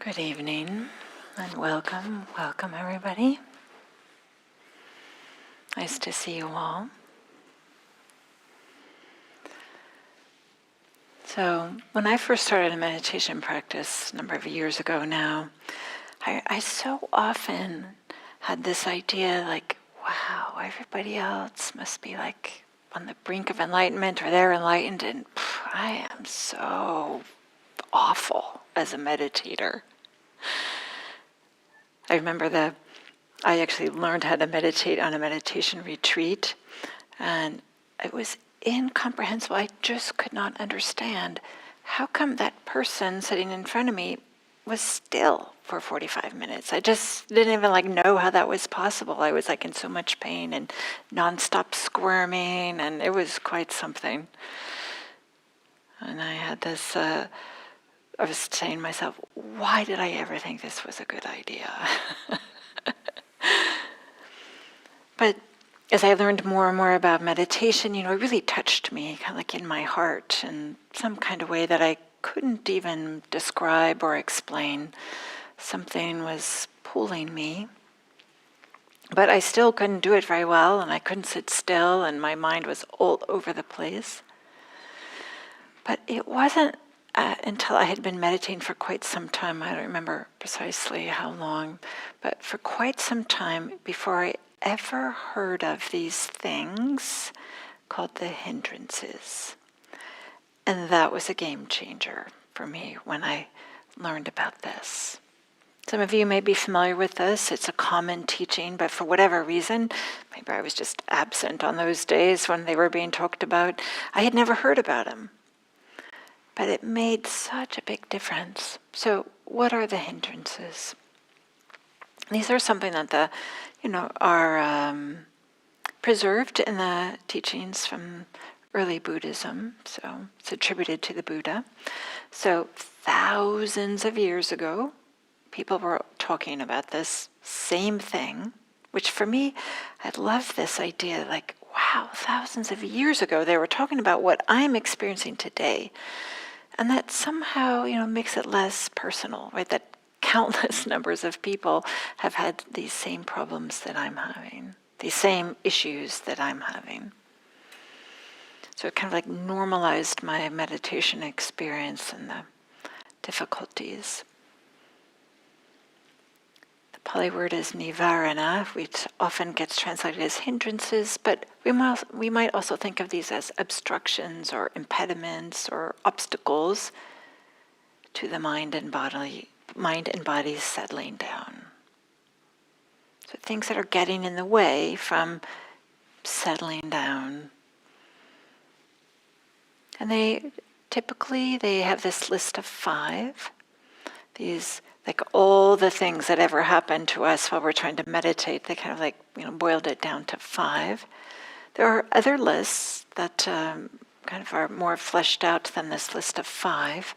Good evening and welcome everybody. Nice to see you all. So when I first started a meditation practice a number of years ago now, I so often had this idea like, wow, everybody else must be like on the brink of enlightenment or they're enlightened and I am so awful as a meditator. I remember I actually learned how to meditate on a meditation retreat, and it was incomprehensible. I just could not understand how come that person sitting in front of me was still for 45 minutes. I just didn't even know how that was possible. I was in so much pain and nonstop squirming, and it was quite something. And I had this, I was saying to myself, why did I ever think this was a good idea? But as I learned more and more about meditation, it really touched me, kind of in my heart in some kind of way that I couldn't even describe or explain. Something was pulling me. But I still couldn't do it very well, and I couldn't sit still, and my mind was all over the place. But it wasn't until I had been meditating for quite some time, I don't remember precisely how long, but for quite some time before I ever heard of these things called the hindrances. And that was a game changer for me when I learned about this. Some of you may be familiar with this. It's a common teaching, but for whatever reason, maybe I was just absent on those days when they were being talked about, I had never heard about them. But it made such a big difference. So what are the hindrances? These are something that are preserved in the teachings from early Buddhism. So it's attributed to the Buddha. So thousands of years ago, people were talking about this same thing, which for me, I love this idea, wow, thousands of years ago, they were talking about what I'm experiencing today. And that somehow, makes it less personal, right? That countless numbers of people have had these same problems that I'm having, these same issues that I'm having. So it kind of normalized my meditation experience and the difficulties. The Pali word is nivarana, which often gets translated as hindrances, but we might also think of these as obstructions or impediments or obstacles to the mind and body settling down. So things that are getting in the way from settling down. And they have this list of 5. These, all the things that ever happened to us while we're trying to meditate, they kind of boiled it down to 5. There are other lists that kind of are more fleshed out than this list of 5.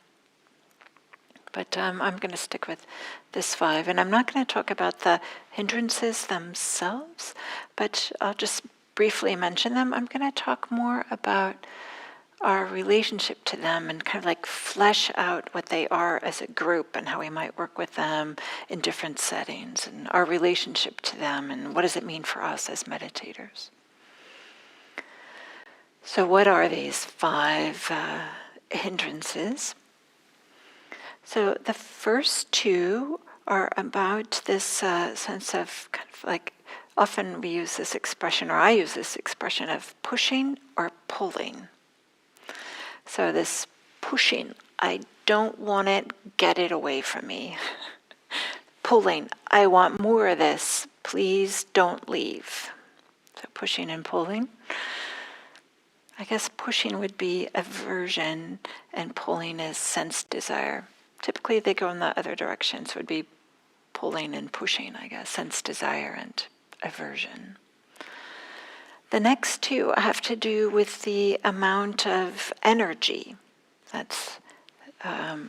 But I'm going to stick with this 5. And I'm not going to talk about the hindrances themselves, but I'll just briefly mention them. I'm going to talk more about our relationship to them and kind of flesh out what they are as a group and how we might work with them in different settings and our relationship to them and what does it mean for us as meditators. So what are these 5 hindrances? So the first 2 are about this sense of kind of often we use this expression, or I use this expression of pushing or pulling. So this pushing, I don't want it, get it away from me. Pulling, I want more of this, please don't leave. So pushing and pulling. I guess pushing would be aversion and pulling is sense desire. Typically they go in the other direction, so it would be pulling and pushing, I guess, sense desire and aversion. The next 2 have to do with the amount of energy that's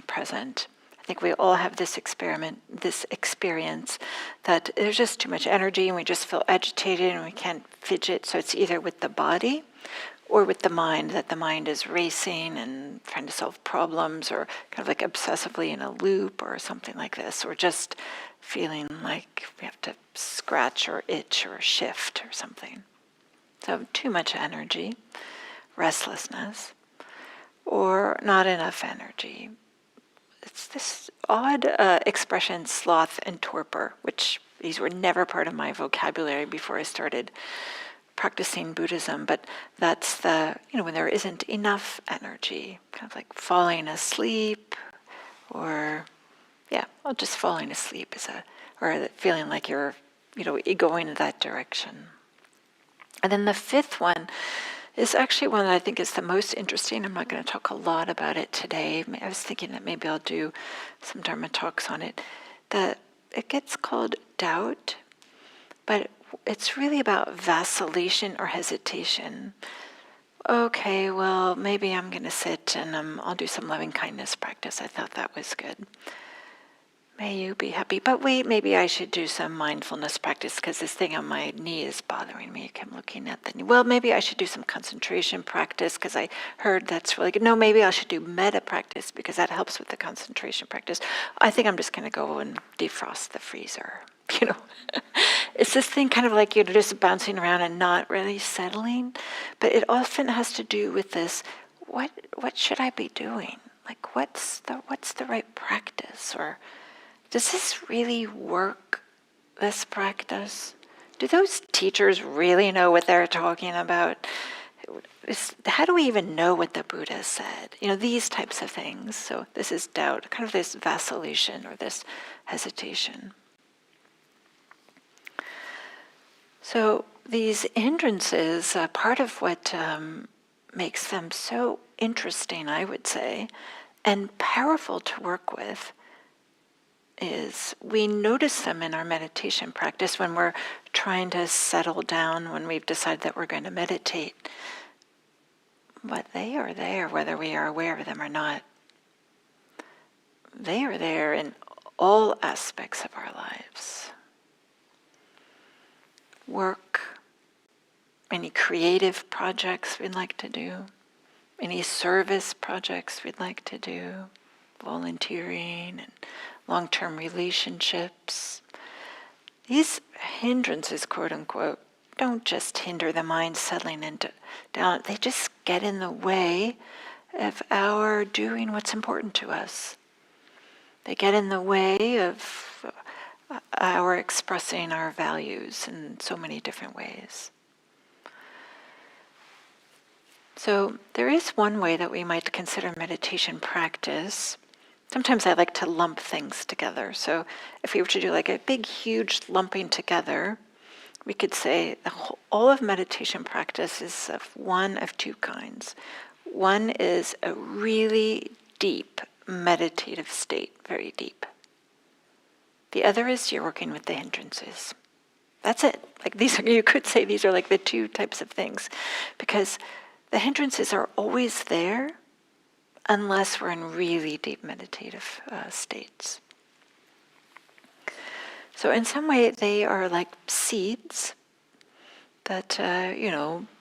present. I think we all have this experience that there's just too much energy and we just feel agitated and we can't fidget. So it's either with the body or with the mind, that the mind is racing and trying to solve problems, or kind of like obsessively in a loop or something like this, or just feeling like we have to scratch or itch or shift or something. So too much energy, restlessness, or not enough energy. It's this odd expression, sloth and torpor, which these were never part of my vocabulary before I started practicing Buddhism, but that's when there isn't enough energy, kind of like falling asleep, or just falling asleep or feeling like you're going in that direction. And then the fifth one is actually one that I think is the most interesting. I'm not going to talk a lot about it today. I was thinking that maybe I'll do some Dharma talks on it. That it gets called doubt, but it's really about vacillation or hesitation. Okay, well, maybe I'm going to sit and I'll do some loving kindness practice. I thought that was good. May you be happy. But wait, maybe I should do some mindfulness practice because this thing on my knee is bothering me. I'm looking at the knee. Well, maybe I should do some concentration practice because I heard that's really good. No, maybe I should do metta practice because that helps with the concentration practice. I think I'm just going to go and defrost the freezer. It's this thing kind of like just bouncing around and not really settling. But it often has to do with this, what should I be doing? Like what's the right practice? Or does this really work, this practice? Do those teachers really know what they're talking about? How do we even know what the Buddha said? These types of things. So this is doubt, kind of this vacillation or this hesitation. So these hindrances, part of what makes them so interesting, I would say, and powerful to work with, is we notice them in our meditation practice when we're trying to settle down, when we've decided that we're going to meditate. But they are there whether we are aware of them or not. They are there in all aspects of our lives. Work, any creative projects we'd like to do, any service projects we'd like to do, volunteering and long-term relationships. These hindrances, quote unquote, don't just hinder the mind settling down. They just get in the way of our doing what's important to us. They get in the way of our expressing our values in so many different ways. So there is one way that we might consider meditation practice. Sometimes I like to lump things together. So if we were to do like a big, huge lumping together, we could say all of meditation practice is of one of two kinds. One is a really deep meditative state, very deep. The other is you're working with the hindrances. That's it. Like you could say these are like the two types of things, because the hindrances are always there unless we're in really deep meditative states. So in some way they are like seeds that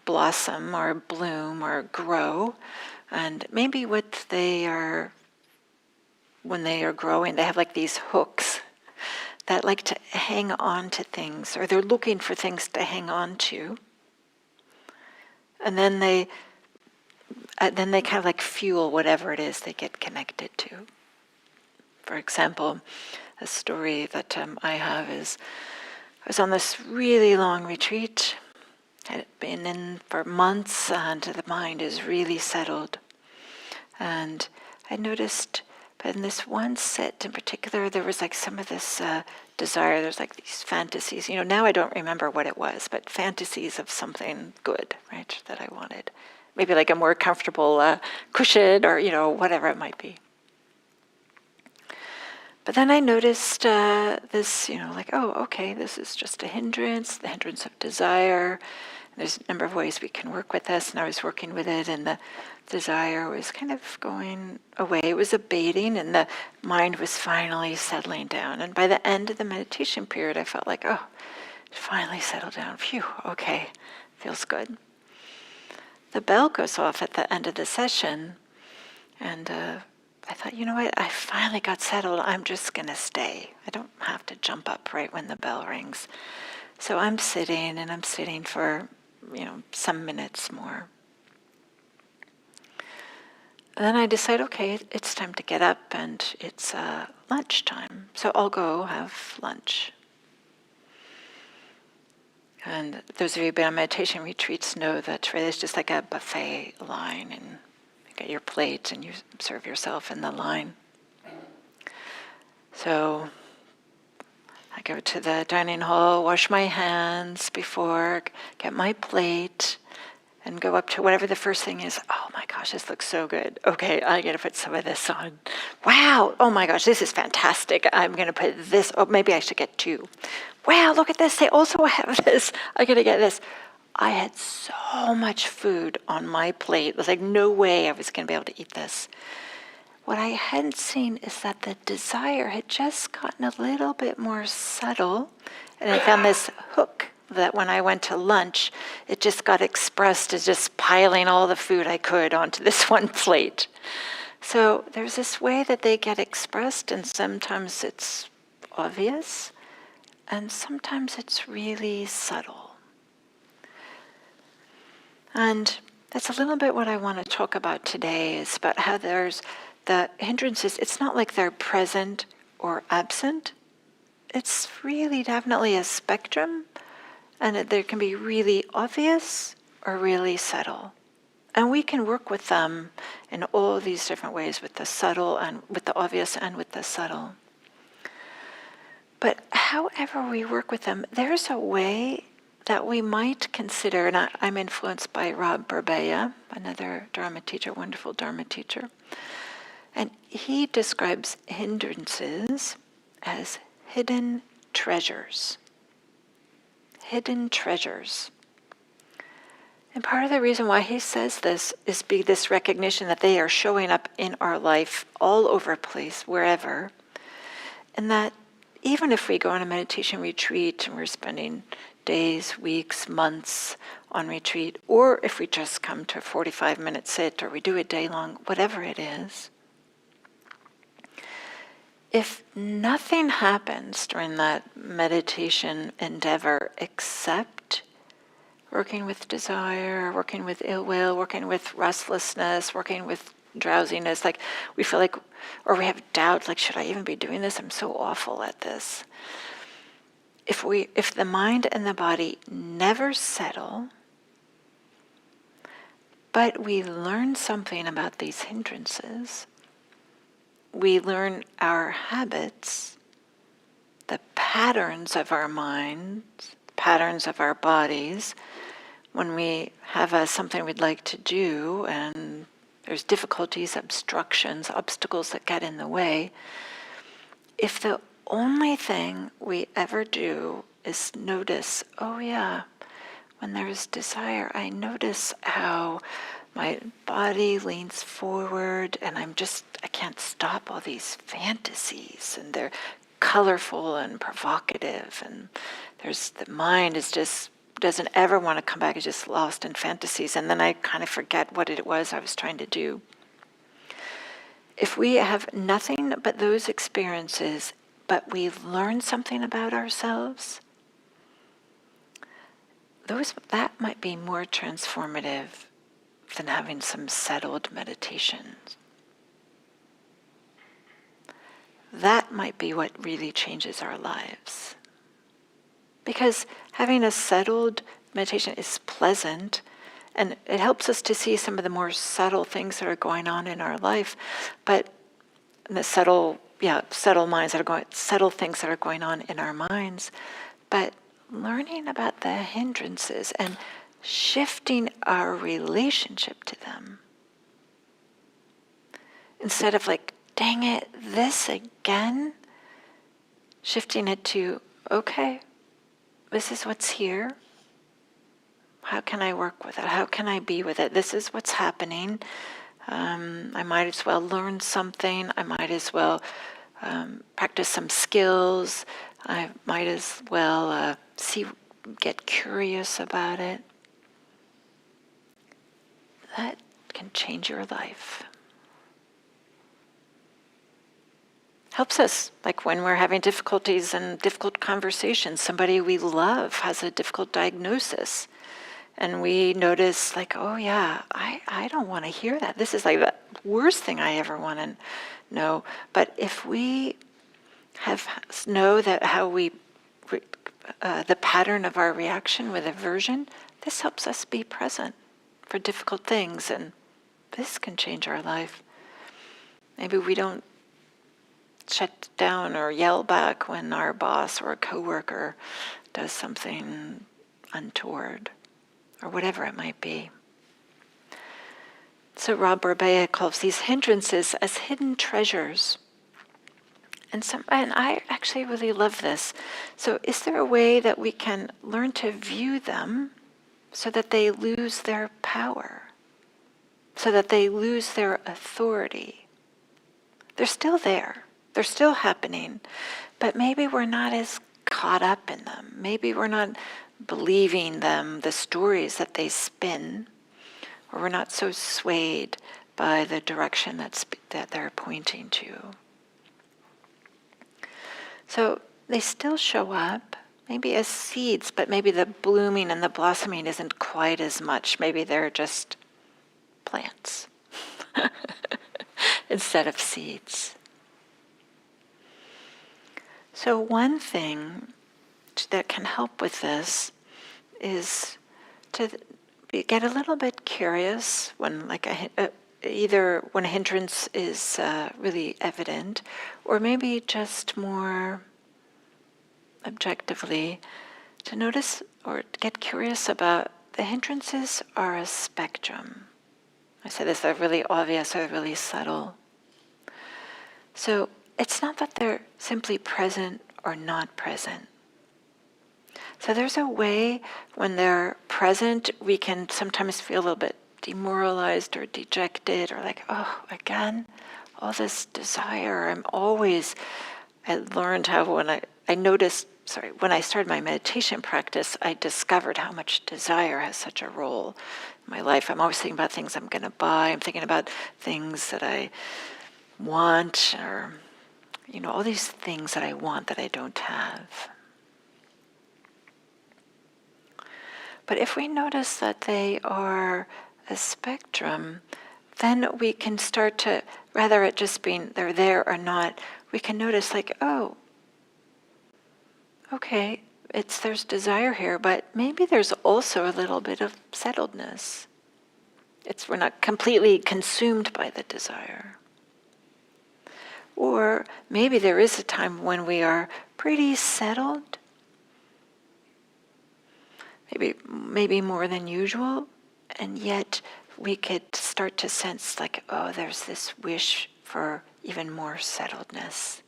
blossom or bloom or grow, and maybe when they are growing, they have like these hooks that like to hang on to things, or they're looking for things to hang on to. And then they kind of like fuel whatever it is they get connected to. For example, a story that I have is, I was on this really long retreat. I had been in for months, and the mind is really settled. And I noticed, but in this one sit in particular, there was like some of this desire. There's like these fantasies. Now I don't remember what it was, but fantasies of something good, right, that I wanted. Maybe like a more comfortable cushion, or whatever it might be. But then I noticed this, oh, okay, this is just a hindrance, the hindrance of desire. There's a number of ways we can work with this, and I was working with it, and the desire was kind of going away. It was abating, and the mind was finally settling down. And by the end of the meditation period, I felt like, oh, it finally settled down. Phew, okay, feels good. the bell goes off at the end of the session, and I thought, you know what, I finally got settled. I'm just going to stay. I don't have to jump up right when the bell rings. So I'm sitting, and I'm sitting for, some minutes more. And then I decide, okay, it's time to get up, and it's lunchtime. So I'll go have lunch. And those of you who've been on meditation retreats know that really it's just like a buffet line, and you get your plate and you serve yourself in the line. So I go to the dining hall, wash my hands before, get my plate, and go up to whatever the first thing is. Oh my gosh, this looks so good. Okay, I gotta put some of this on. Wow, oh my gosh, this is fantastic. I'm gonna put this, oh, maybe I should get two. Wow, look at this, they also have this. I gotta get this. I had so much food on my plate. It was like no way I was gonna be able to eat this. What I hadn't seen is that the desire had just gotten a little bit more subtle, and I found this hook that when I went to lunch, it just got expressed as just piling all the food I could onto this one plate. So there's this way that they get expressed, and sometimes it's obvious, and sometimes it's really subtle. And that's a little bit what I want to talk about today, is about how there's the hindrances. It's not like they're present or absent. It's really definitely a spectrum, and there can be really obvious or really subtle. And we can work with them in all these different ways, with the subtle and with the obvious and with the subtle. But however we work with them, there's a way that we might consider, and I'm influenced by Rob Burbea, another Dharma teacher, wonderful Dharma teacher, and he describes hindrances as hidden treasures. Hidden treasures. And part of the reason why he says this is this recognition that they are showing up in our life all over the place, wherever, and that even if we go on a meditation retreat and we're spending days, weeks, months on retreat, or if we just come to a 45-minute sit or we do a day long, whatever it is, if nothing happens during that meditation endeavor except working with desire, working with ill will, working with restlessness, working with drowsiness, like we feel like, or we have doubt, like, should I even be doing this? I'm so awful at this. If the mind and the body never settle, but we learn something about these hindrances, we learn our habits, the patterns of our minds, patterns of our bodies, when we have something we'd like to do and there's difficulties, obstructions, obstacles that get in the way, if the only thing we ever do is notice, oh yeah, when there's desire, I notice how my body leans forward and I can't stop all these fantasies, and they're colorful and provocative, and the mind doesn't ever want to come back, it's just lost in fantasies, and then I kind of forget what it was I was trying to do. If we have nothing but those experiences, but we learn something about ourselves, that might be more transformative than having some settled meditations. That might be what really changes our lives. Because having a settled meditation is pleasant, and it helps us to see some of the more subtle things that are going on in our life, but the subtle things that are going on in our minds, but learning about the hindrances and shifting our relationship to them. Instead of like, dang it, this again, shifting it to, okay, this is what's here. How can I work with it? How can I be with it? This is what's happening. I might as well learn something. I might as well practice some skills. I might as well get curious about it. that can change your life. Helps us, like when we're having difficulties and difficult conversations, somebody we love has a difficult diagnosis, and we notice like, oh yeah, I don't want to hear that. This is like the worst thing I ever want to know. But if we know that how we, the pattern of our reaction with aversion, this helps us be present for difficult things, and this can change our life. Maybe we don't shut down or yell back when our boss or a coworker does something untoward, or whatever it might be. So Rob Burbea calls these hindrances as hidden treasures. And I actually really love this. So is there a way that we can learn to view them so that they lose their power, so that they lose their authority? They're still there. They're still happening, but maybe we're not as caught up in them. Maybe we're not believing them, the stories that they spin, or we're not so swayed by the direction that they're pointing to. So they still show up, maybe as seeds, but maybe the blooming and the blossoming isn't quite as much. Maybe they're just plants instead of seeds. So one thing that can help with this is to get a little bit curious when, like, either when a hindrance is really evident, or maybe just more objectively to notice or get curious about the hindrances are a spectrum. I said this, they're really obvious or really subtle. So it's not that they're simply present or not present. So there's a way when they're present, we can sometimes feel a little bit demoralized or dejected, or like, oh, again, all this desire. I learned how when I started my meditation practice, I discovered how much desire has such a role in my life. I'm always thinking about things I'm going to buy. I'm thinking about things that I want, or all these things that I want that I don't have. But if we notice that they are a spectrum, then we can start to, rather it just being they're there or not, we can notice like, oh, okay, there's desire here, but maybe there's also a little bit of settledness. We're not completely consumed by the desire. Or maybe there is a time when we are pretty settled, maybe more than usual, and yet we could start to sense like, oh, there's this wish for even more settledness.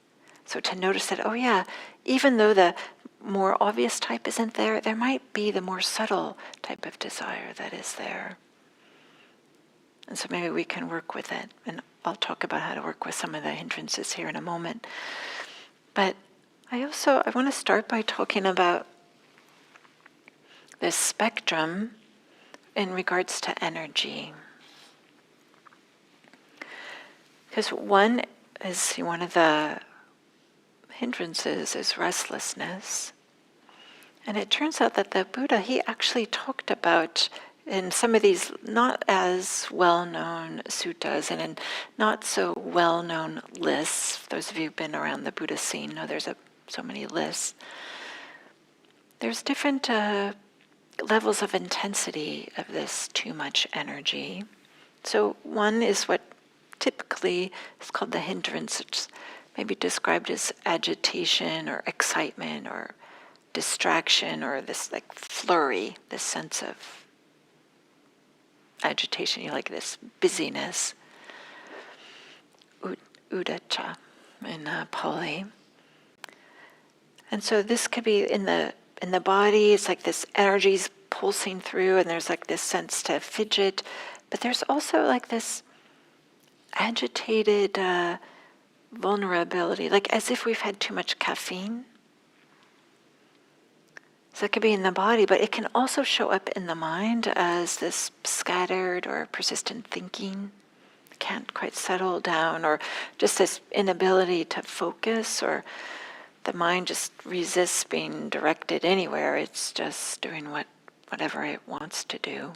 So to notice that, oh yeah, even though the more obvious type isn't there, there might be the more subtle type of desire that is there. And so maybe we can work with it. And I'll talk about how to work with some of the hindrances here in a moment. But I want to start by talking about this spectrum in regards to energy. Because one of the hindrances is restlessness. And it turns out that the Buddha, he actually talked about in some of these not as well-known suttas and in not so well-known lists. Those of you who've been around the Buddha scene know there's so many lists. There's different levels of intensity of this too much energy. So one is what typically is called the hindrance, which may be described as agitation or excitement or distraction, or this like flurry, this sense of agitation, like this busyness, udacha in Pali. And so this could be in the body. It's like this energy's pulsing through, and there's like this sense to fidget, but there's also like this agitated vulnerability, like as if we've had too much caffeine. So it could be in the body, but it can also show up in the mind as this scattered or persistent thinking. Can't quite settle down, or just this inability to focus, or the mind just resists being directed anywhere. It's just doing whatever it wants to do.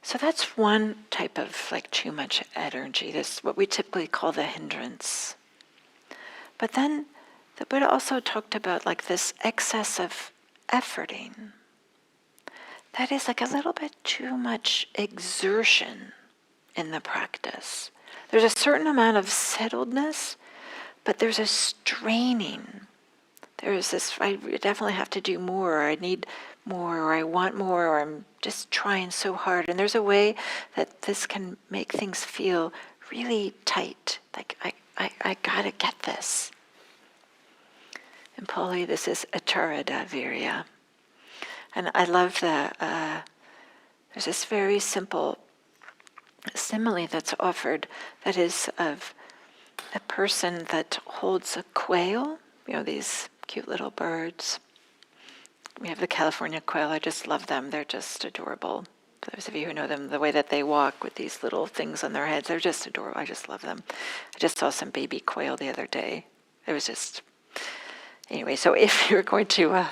So that's one type of like too much energy, this what we typically call the hindrance. But then the Buddha also talked about like this excess of efforting. That is like a little bit too much exertion in the practice. There's a certain amount of settledness, but there's a straining. There's this, I definitely have to do more, or I need more, or I want more, or I'm just trying so hard. And there's a way that this can make things feel really tight, like I gotta get this. In Pali, this is attarada virya. And I love there's this very simple simile that's offered that is of a person that holds a quail, these cute little birds. We have the California quail. I just love them. They're just adorable. For those of you who know them, the way that they walk with these little things on their heads, they're just adorable. I just love them. I just saw some baby quail the other day. It was just... Anyway, so if you're going to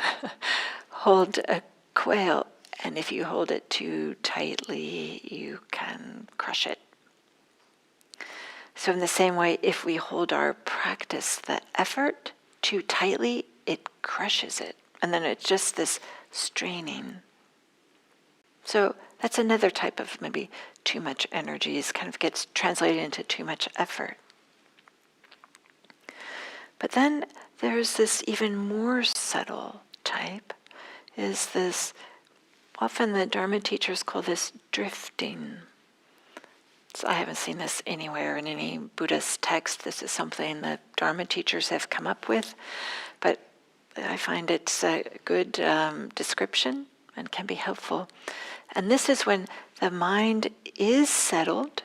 hold a quail, and if you hold it too tightly, you can crush it. So in the same way, if we hold our practice, the effort, too tightly, it crushes it. And then it's just this straining. So that's another type of maybe too much energy, is kind of gets translated into too much effort. But then there's this even more subtle type, is this, often the Dharma teachers call this drifting. So I haven't seen this anywhere in any Buddhist text. This is something that Dharma teachers have come up with, but I find it's a good description and can be helpful. And this is when the mind is settled.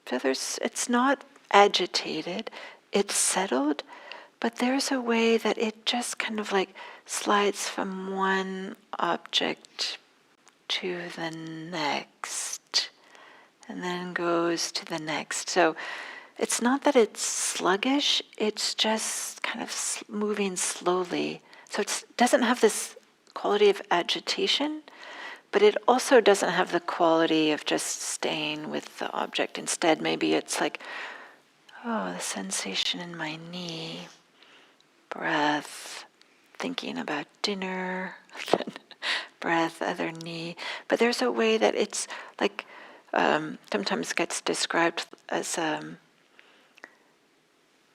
So it's not agitated, it's settled, but there's a way that it just kind of like slides from one object to the next, and then goes to the next. So it's not that it's sluggish, it's just kind of moving slowly. So it doesn't have this quality of agitation, but it also doesn't have the quality of just staying with the object. Instead, maybe it's like, oh, the sensation in my knee, breath, thinking about dinner, breath, other knee. But there's a way that it's like, sometimes gets described as,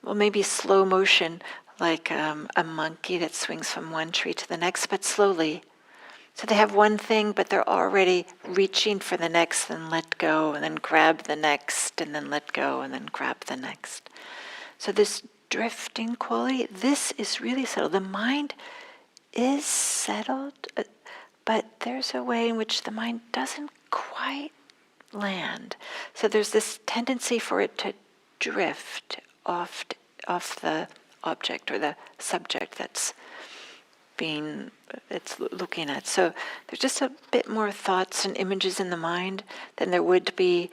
maybe slow motion, like a monkey that swings from one tree to the next, but slowly. So they have one thing, but they're already reaching for the next, then let go, and then grab the next, and then let go, and then grab the next. So this drifting quality, this is really settled. The mind is settled, but there's a way in which the mind doesn't quite land. So there's this tendency for it to drift off the object or the subject it's looking at. So there's just a bit more thoughts and images in the mind than there would be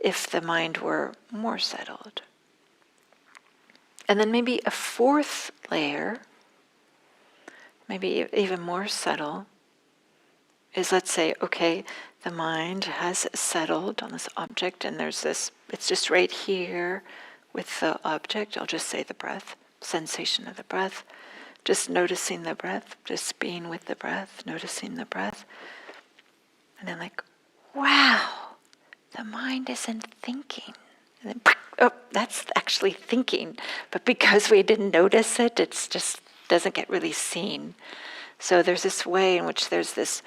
if the mind were more settled. And then maybe a fourth layer, maybe even more subtle, is, let's say, okay, the mind has settled on this object, and there's this, it's just right here with the object. I'll just say the breath, sensation of the breath, just noticing the breath, just being with the breath, noticing the breath. And then like, wow, the mind isn't thinking. And then, oh, that's actually thinking. But because we didn't notice it, it's just doesn't get really seen. So there's this way in which there's this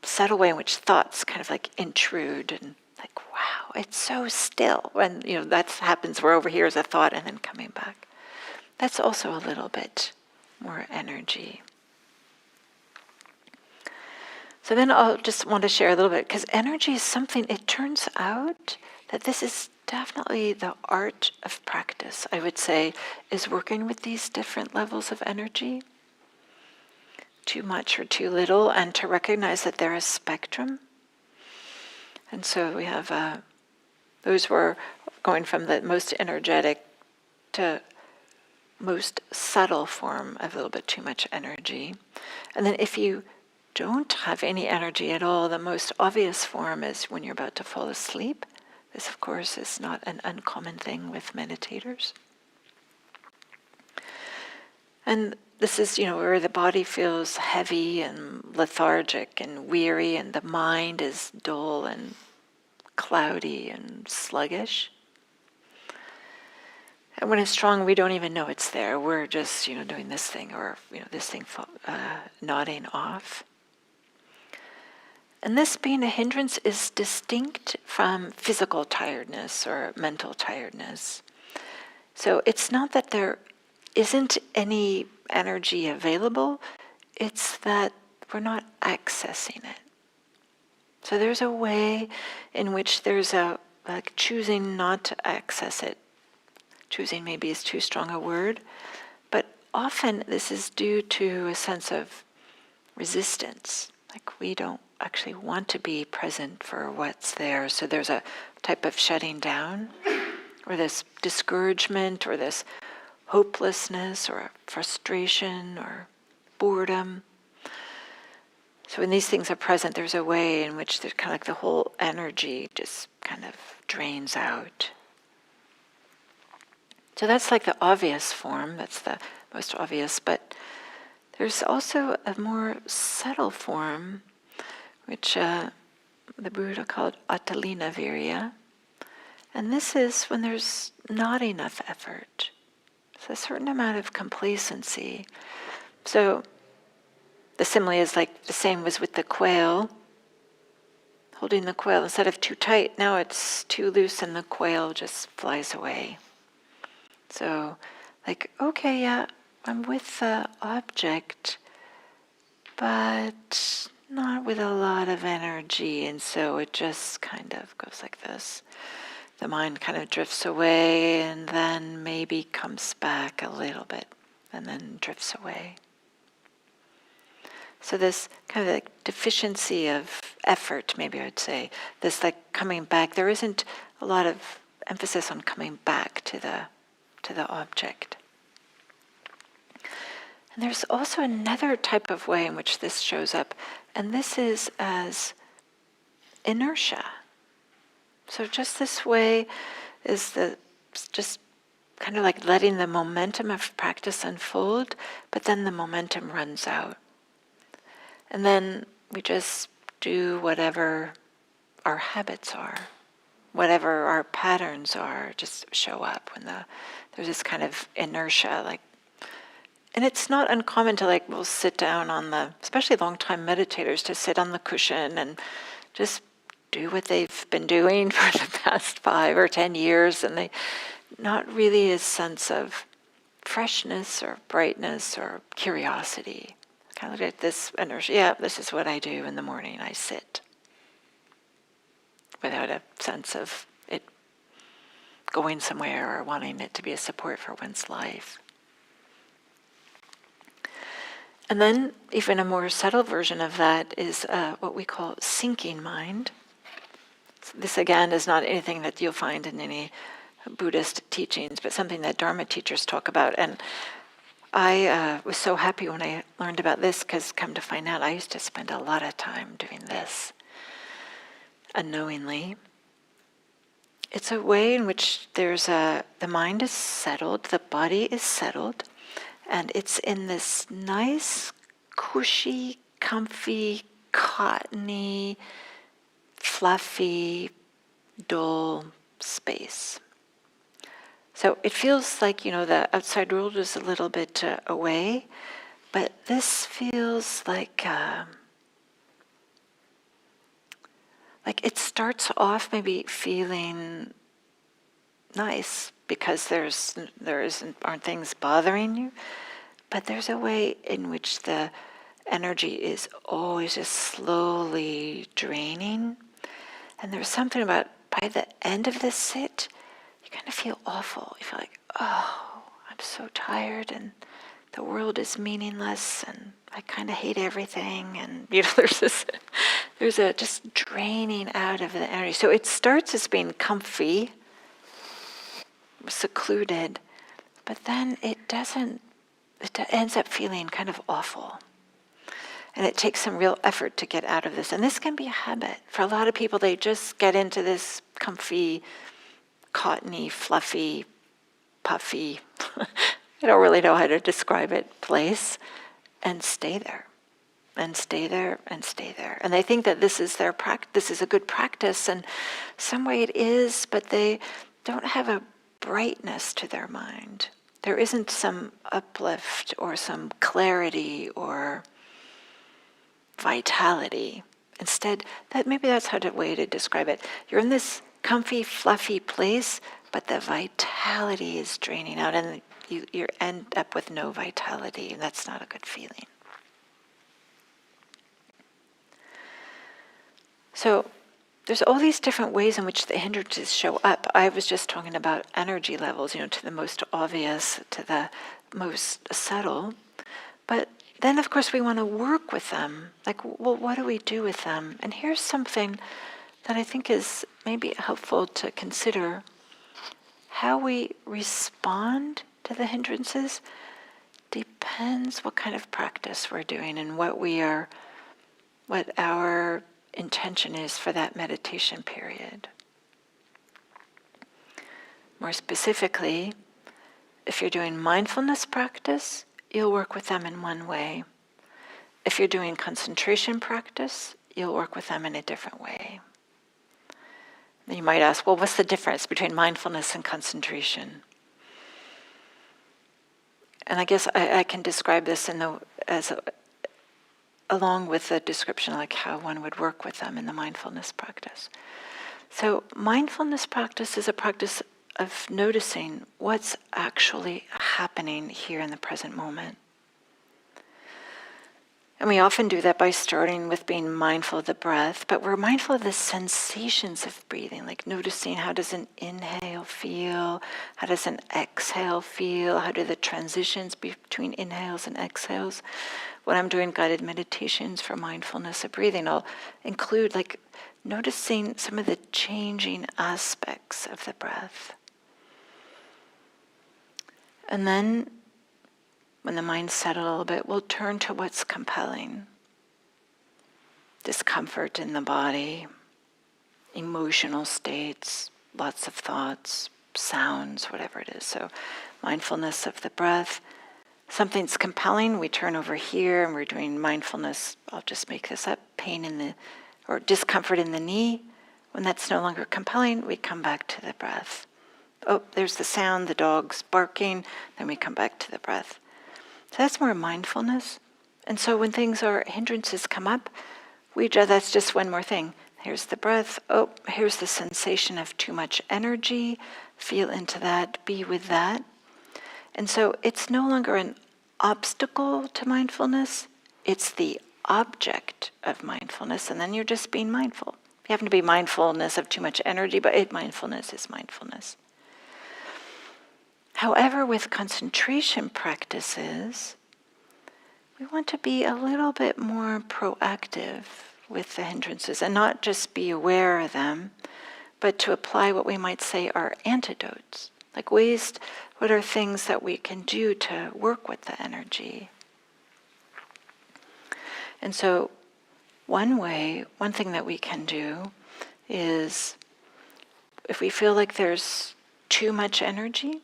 subtle way in which thoughts kind of like intrude, and like, wow, it's so still. And that happens, we're over here as a thought and then coming back. That's also a little bit more energy. So then I'll just want to share a little bit, because energy is something, it turns out that this is definitely the art of practice, I would say, is working with these different levels of energy, too much or too little, and to recognize that they're a spectrum. And so we have, those were going from the most energetic to most subtle form of a little bit too much energy. And then if you don't have any energy at all, the most obvious form is when you're about to fall asleep. This, of course, is not an uncommon thing with meditators. And this is, where the body feels heavy and lethargic and weary, and the mind is dull and cloudy and sluggish. And when it's strong, we don't even know it's there. We're just, doing this thing, or, this thing nodding off. And this being a hindrance is distinct from physical tiredness or mental tiredness. So it's not that there isn't any energy available, it's that we're not accessing it. So there's a way in which there's like choosing not to access it. Choosing maybe is too strong a word, but often this is due to a sense of resistance. Like we don't actually want to be present for what's there. So there's a type of shutting down, or this discouragement, or this hopelessness, or frustration, or boredom. So when these things are present, there's a way in which there's kind of like the whole energy just kind of drains out. So that's like the obvious form, that's the most obvious, but there's also a more subtle form, which the Buddha called atalina virya. And this is when there's not enough effort. It's a certain amount of complacency. So the simile is like the same as with the quail. Holding the quail, instead of too tight, now it's too loose and the quail just flies away. So, like, okay, yeah, I'm with the object, but not with a lot of energy, and so it just kind of goes like this. The mind kind of drifts away, and then maybe comes back a little bit, and then drifts away. So this kind of like deficiency of effort, maybe I'd say, this like coming back, there isn't a lot of emphasis on coming back to the object. And there's also another type of way in which this shows up, and this is as inertia. So just this way is just kind of like letting the momentum of practice unfold, but then the momentum runs out. And then we just do whatever our habits are, whatever our patterns are, just show up when there's this kind of inertia, like. And it's not uncommon to we'll sit down especially long-time meditators, to sit on the cushion and just do what they've been doing for the past 5 or 10 years, and they not really a sense of freshness or brightness or curiosity. Kind of like this inertia, yeah, this is what I do in the morning, I sit. Without a sense of it going somewhere or wanting it to be a support for one's life. And then even a more subtle version of that is what we call sinking mind. So this again is not anything that you'll find in any Buddhist teachings, but something that Dharma teachers talk about. And I was so happy when I learned about this, because come to find out, I used to spend a lot of time doing this unknowingly. It's a way in which the mind is settled, the body is settled, and it's in this nice, cushy, comfy, cottony, fluffy, dull space. So it feels like, the outside world is a little bit away, but this feels like it starts off maybe feeling nice because aren't things bothering you, but there's a way in which the energy is always just slowly draining, and there's something about by the end of the sit, you kind of feel awful. You feel like, oh, I'm so tired and the world is meaningless and I kind of hate everything. And there's a just draining out of the energy. So it starts as being comfy, secluded, but then it ends up feeling kind of awful. And it takes some real effort to get out of this. And this can be a habit. For a lot of people, they just get into this comfy, cottony, fluffy, puffy, I don't really know how to describe it, place, and stay there, and stay there, and stay there. And they think that this is their this is a good practice, and some way it is, but they don't have a brightness to their mind. There isn't some uplift or some clarity or vitality. Instead, maybe that's how the way to describe it. You're in this comfy, fluffy place, but the vitality is draining out, and you end up with no vitality, and that's not a good feeling. So there's all these different ways in which the hindrances show up. I was just talking about energy levels, to the most obvious, to the most subtle. But then, of course, we want to work with them. Like, well, what do we do with them? And here's something that I think is maybe helpful to consider. How we respond to the hindrances depends what kind of practice we're doing and what our intention is for that meditation period. More specifically, if you're doing mindfulness practice, you'll work with them in one way. If you're doing concentration practice, you'll work with them in a different way. Then you might ask, well, what's the difference between mindfulness and concentration? And I guess I can describe this along with the description, like how one would work with them in the mindfulness practice. So mindfulness practice is a practice of noticing what's actually happening here in the present moment. And we often do that by starting with being mindful of the breath, but we're mindful of the sensations of breathing, like noticing how does an inhale feel, how does an exhale feel, how do the transitions between inhales and exhales. When I'm doing guided meditations for mindfulness of breathing, I'll include like noticing some of the changing aspects of the breath. And then, when the mind's settled a little bit, we'll turn to what's compelling. Discomfort in the body, emotional states, lots of thoughts, sounds, whatever it is. So mindfulness of the breath. Something's compelling, we turn over here and we're doing mindfulness, I'll just make this up, or discomfort in the knee. When that's no longer compelling, we come back to the breath. Oh, there's the sound, the dog's barking, then we come back to the breath. So that's more mindfulness. And so when hindrances come up, that's just one more thing. Here's the breath. Oh, here's the sensation of too much energy. Feel into that, be with that. And so it's no longer an obstacle to mindfulness, it's the object of mindfulness, and then you're just being mindful. You happen to be mindfulness of too much energy, but mindfulness is mindfulness. However, with concentration practices, we want to be a little bit more proactive with the hindrances and not just be aware of them, but to apply what we might say are antidotes, like what are things that we can do to work with the energy. And so one thing that we can do is if we feel like there's too much energy,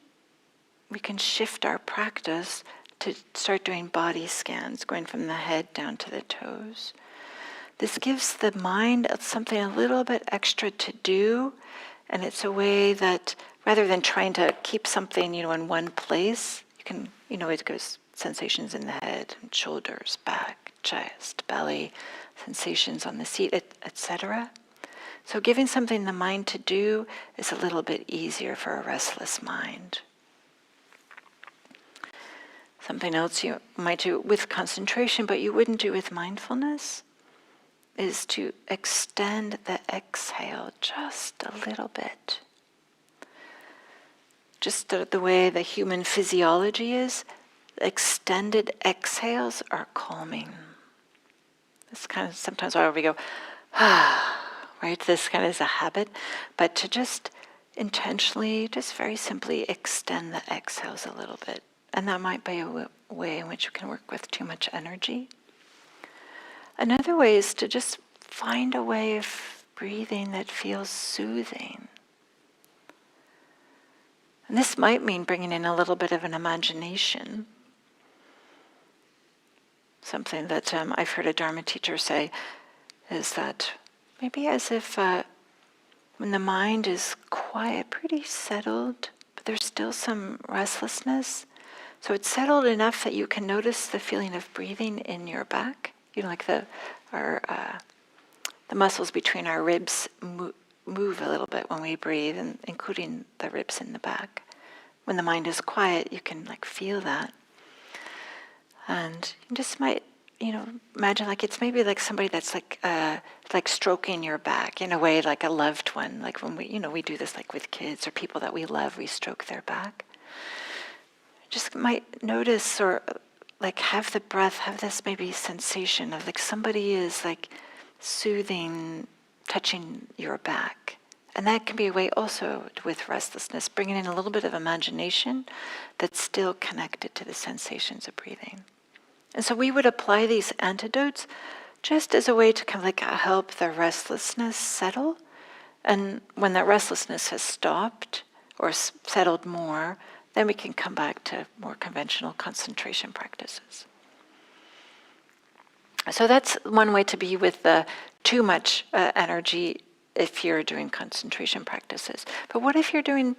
we can shift our practice to start doing body scans, going from the head down to the toes. This gives the mind something a little bit extra to do, and it's a way that rather than trying to keep something, in one place, you can, it goes sensations in the head and shoulders, back, chest, belly, sensations on the seat, etc. So giving something the mind to do is a little bit easier for a restless mind. Something else you might do with concentration, but you wouldn't do with mindfulness, is to extend the exhale just a little bit. just the way the human physiology is, extended exhales are calming. It's kind of sometimes why we go, right? This kind of is a habit, but to just intentionally, just very simply extend the exhales a little bit. And that might be a way in which you can work with too much energy. Another way is to just find a way of breathing that feels soothing. And this might mean bringing in a little bit of an imagination. Something that I've heard a Dharma teacher say is that maybe as if when the mind is quiet, pretty settled, but there's still some restlessness. So it's settled enough that you can notice the feeling of breathing in your back. You know, like the muscles between our ribs move a little bit when we breathe, and including the ribs in the back. When the mind is quiet, you can like feel that. And you just might, imagine like it's maybe like somebody that's like stroking your back in a way, like a loved one. Like when we do this like with kids or people that we love, we stroke their back. Just might notice or like have the breath, have this maybe sensation of like somebody is like soothing, touching your back. And that can be a way also with restlessness, bringing in a little bit of imagination that's still connected to the sensations of breathing. And so we would apply these antidotes just as a way to kind of like help the restlessness settle. And when that restlessness has stopped or settled more, then we can come back to more conventional concentration practices. So that's one way to be with too much energy if you're doing concentration practices. But what if you're doing,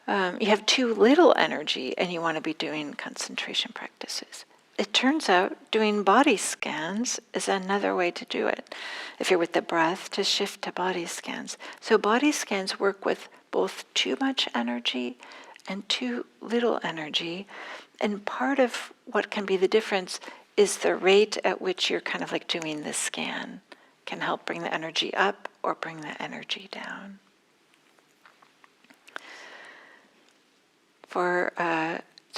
you have too little energy and you want to be doing concentration practices? It turns out doing body scans is another way to do it. If you're with the breath, to shift to body scans. So body scans work with both too much energy and too little energy. And part of what can be the difference is the rate at which you're kind of like doing the scan can help bring the energy up or bring the energy down.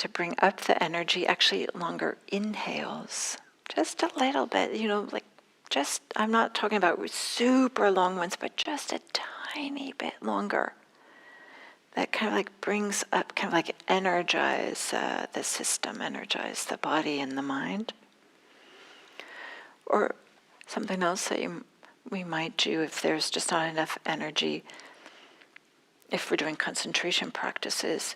To bring up the energy, actually longer inhales, just a little bit, I'm not talking about super long ones, but just a tiny bit longer. That kind of like brings up, kind of like energize the system, energize the body and the mind. Or something else that we might do if there's just not enough energy, if we're doing concentration practices,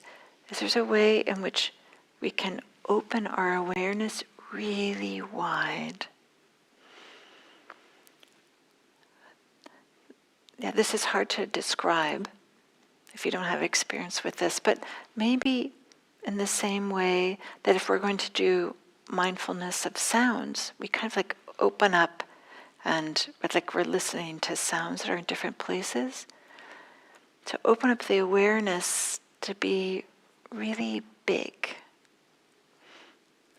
is there's a way in which we can open our awareness really wide. Yeah, this is hard to describe if you don't have experience with this, but maybe in the same way that if we're going to do mindfulness of sounds, we kind of like open up and like we're listening to sounds that are in different places. To open up the awareness to be really big.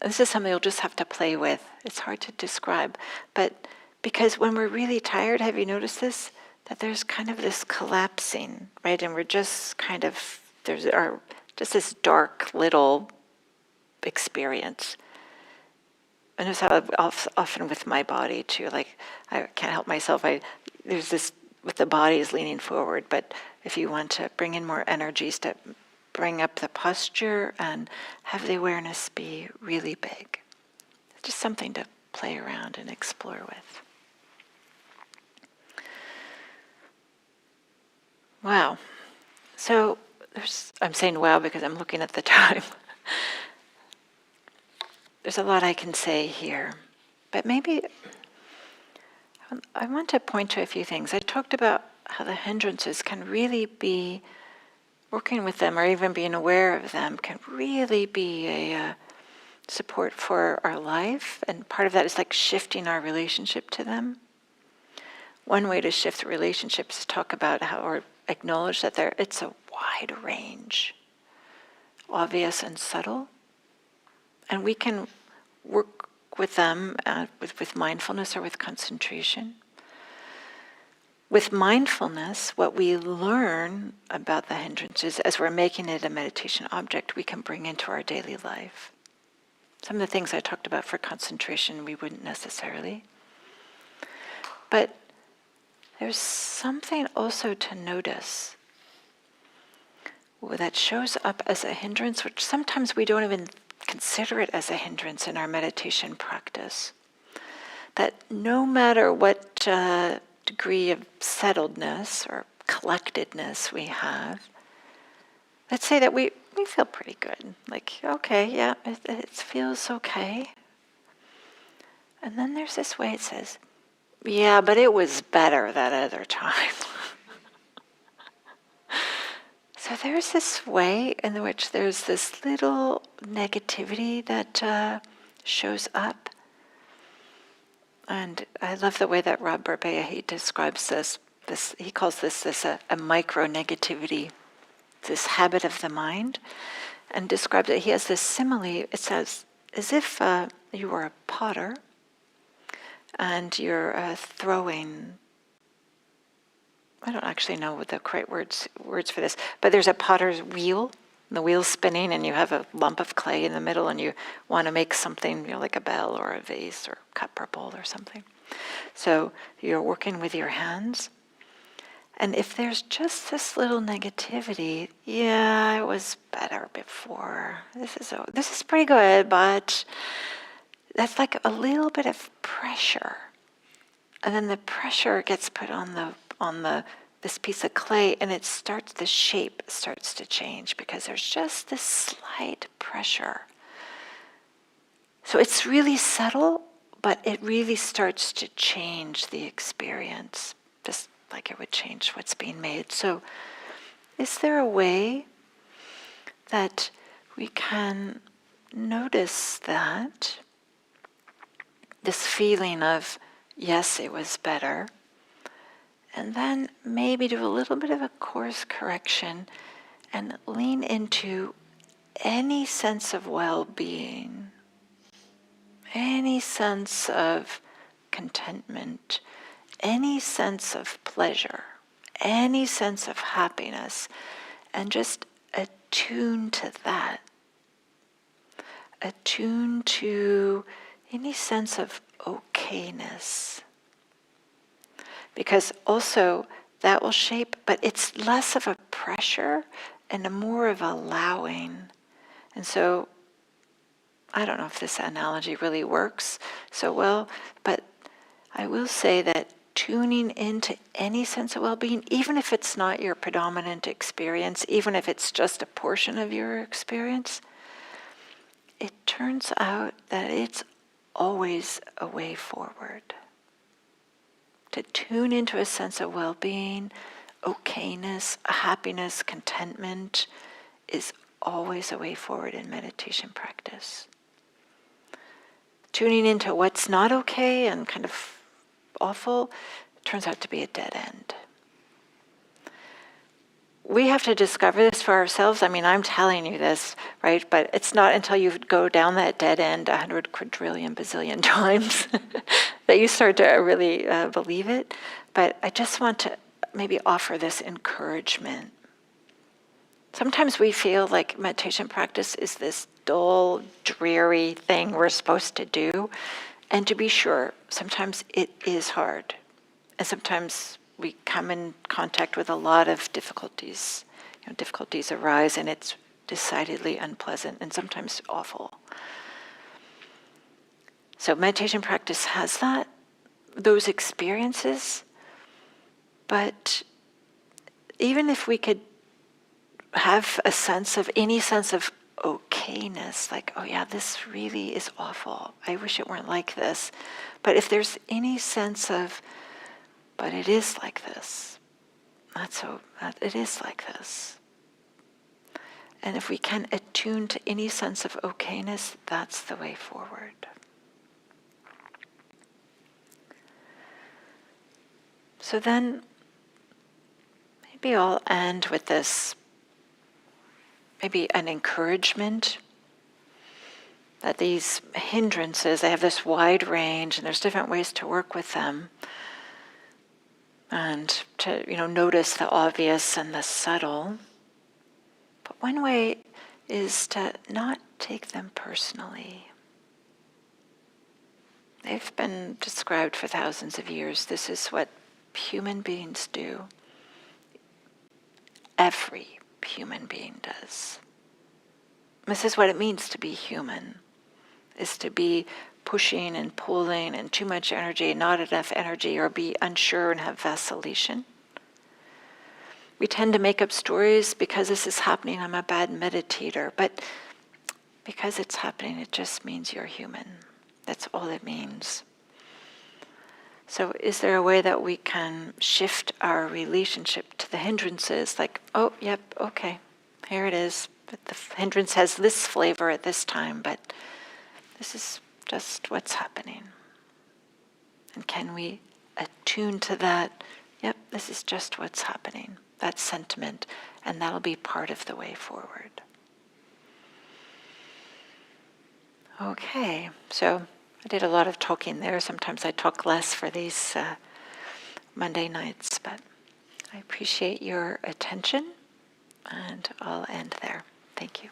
This is something you'll just have to play with. It's hard to describe, but because when we're really tired, have you noticed this? That there's kind of this collapsing, right? And we're just kind of, just this dark little experience. I notice how often with my body too, like I can't help myself. There's this, with the body is leaning forward, but if you want to bring in more energies to bring up the posture and have the awareness be really big. It's just something to play around and explore with. Wow. So I'm saying wow because I'm looking at the time. There's a lot I can say here, but maybe I want to point to a few things. I talked about how the hindrances can really be, working with them or even being aware of them can really be a support for our life, and part of that is like shifting our relationship to them. One way to shift the relationship is to talk about how, or acknowledge that it's a wide range, obvious and subtle, and we can work with them with mindfulness or with concentration. with mindfulness, what we learn about the hindrances as we're making it a meditation object, we can bring into our daily life. Some of the things I talked about for concentration, we wouldn't necessarily. But there's something also to notice that shows up as a hindrance, which sometimes we don't even consider it as a hindrance in our meditation practice. That no matter what degree of settledness or collectedness we have, let's say that we feel pretty good. Like, okay, yeah, it feels okay. And then there's this way it says, yeah, but it was better that other time. So there's this way in which there's this little negativity that shows up. And I love the way that Rob Burbea, he describes this he calls this a micro-negativity, this habit of the mind, and describes it. He has this simile. It says, as if you were a potter and you're throwing, I don't actually know what the correct words for this, but there's a potter's wheel, and the wheel's spinning, and you have a lump of clay in the middle, and you want to make something, like a bell or a vase or cup or bowl or something. So you're working with your hands, and if there's just this little negativity, yeah, it was better before. This is pretty good, but that's like a little bit of pressure, and then the pressure gets put on this piece of clay, and the shape starts to change because there's just this slight pressure. So it's really subtle, but it really starts to change the experience, just like it would change what's being made. So is there a way that we can notice that, this feeling of, yes, it was better, and then maybe do a little bit of a course correction and lean into any sense of well-being, any sense of contentment, any sense of pleasure, any sense of happiness, and just attune to that. Attune to any sense of okayness. Because also that will shape, but it's less of a pressure and more of allowing. And so, I don't know if this analogy really works so well, but I will say that tuning into any sense of well-being, even if it's not your predominant experience, even if it's just a portion of your experience, it turns out that it's always a way forward. To tune into a sense of well-being, okayness, happiness, contentment is always a way forward in meditation practice. Tuning into what's not okay and kind of awful turns out to be a dead end. We have to discover this for ourselves. I mean, I'm telling you this, right? But it's not until you go down that dead end 100 quadrillion bazillion times that you start to really believe it. But I just want to maybe offer this encouragement. Sometimes we feel like meditation practice is this dull, dreary thing we're supposed to do. And to be sure, sometimes it is hard. And sometimes we come in contact with a lot of difficulties. Difficulties arise, and it's decidedly unpleasant and sometimes awful. So meditation practice has those experiences. But even if we could have any sense of okayness, like, oh yeah, this really is awful. I wish it weren't like this. But if there's any sense of, but it is like this. It is like this. And if we can attune to any sense of okayness, that's the way forward. So then, maybe I'll end with this, maybe an encouragement that these hindrances, they have this wide range and there's different ways to work with them. and to, notice the obvious and the subtle. But one way is to not take them personally. They've been described for thousands of years. This is what human beings do. Every human being does. This is what it means to be human, is to be pushing and pulling and too much energy, not enough energy, or be unsure and have vacillation. We tend to make up stories because this is happening, I'm a bad meditator, but because it's happening, it just means you're human. That's all it means. So is there a way that we can shift our relationship to the hindrances? Like, oh, yep, okay, here it is. But the hindrance has this flavor at this time, but this is just what's happening. And can we attune to that? Yep, this is just what's happening. That sentiment, and that'll be part of the way forward. Okay, so I did a lot of talking there. Sometimes I talk less for these Monday nights, but I appreciate your attention, and I'll end there. Thank you.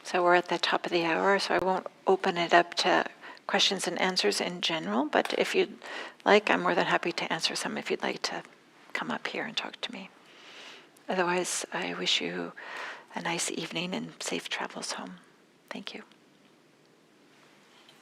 So we're at the top of the hour, so I won't open it up to questions and answers in general, but if you'd like, I'm more than happy to answer some if you'd like to come up here and talk to me. Otherwise, I wish you a nice evening and safe travels home. Thank you.